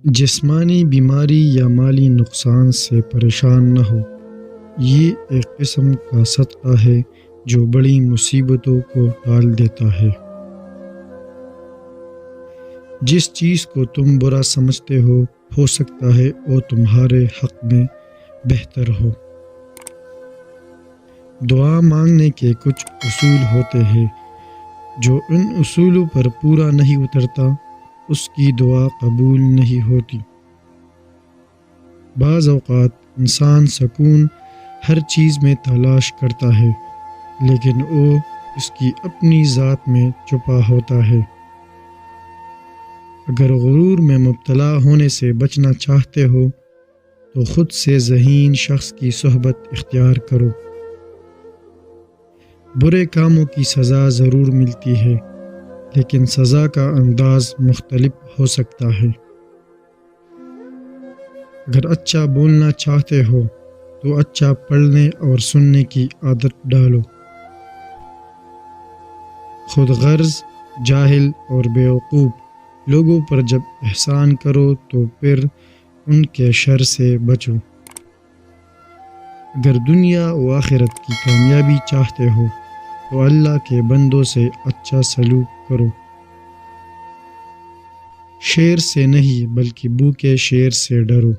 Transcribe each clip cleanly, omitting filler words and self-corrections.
جسمانی بیماری یا مالی نقصان سے پریشان نہ ہو، یہ ایک قسم کا صدقہ ہے جو بڑی مصیبتوں کو ٹال دیتا ہے۔ جس چیز کو تم برا سمجھتے ہو سکتا ہے وہ تمہارے حق میں بہتر ہو۔ دعا مانگنے کے کچھ اصول ہوتے ہیں، جو ان اصولوں پر پورا نہیں اترتا اس کی دعا قبول نہیں ہوتی۔ بعض اوقات انسان سکون ہر چیز میں تلاش کرتا ہے، لیکن وہ اس کی اپنی ذات میں چھپا ہوتا ہے۔ اگر غرور میں مبتلا ہونے سے بچنا چاہتے ہو تو خود سے ذہین شخص کی صحبت اختیار کرو۔ برے کاموں کی سزا ضرور ملتی ہے، لیکن سزا کا انداز مختلف ہو سکتا ہے۔ اگر اچھا بولنا چاہتے ہو تو اچھا پڑھنے اور سننے کی عادت ڈالو۔ خود غرض، جاہل اور بیوقوف لوگوں پر جب احسان کرو تو پھر ان کے شر سے بچو۔ اگر دنیا و آخرت کی کامیابی چاہتے ہو تو اللہ کے بندوں سے اچھا سلوک کرو۔ شیر سے نہیں بلکہ بھوکے شیر سے ڈرو۔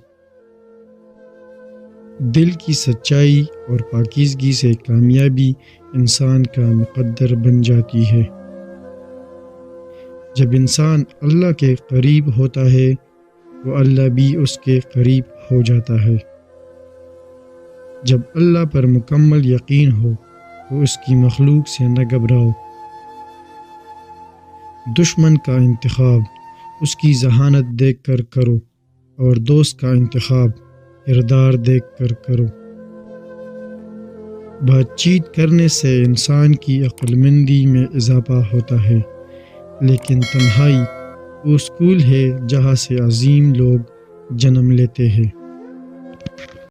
دل کی سچائی اور پاکیزگی سے کامیابی انسان کا مقدر بن جاتی ہے۔ جب انسان اللہ کے قریب ہوتا ہے تو اللہ بھی اس کے قریب ہو جاتا ہے۔ جب اللہ پر مکمل یقین ہو تو اس کی مخلوق سے نہ گھبراؤ۔ دشمن کا انتخاب اس کی ذہانت دیکھ کر کرو اور دوست کا انتخاب کردار دیکھ کر کرو۔ بات چیت کرنے سے انسان کی عقل مندی میں اضافہ ہوتا ہے، لیکن تنہائی وہ اسکول ہے جہاں سے عظیم لوگ جنم لیتے ہیں۔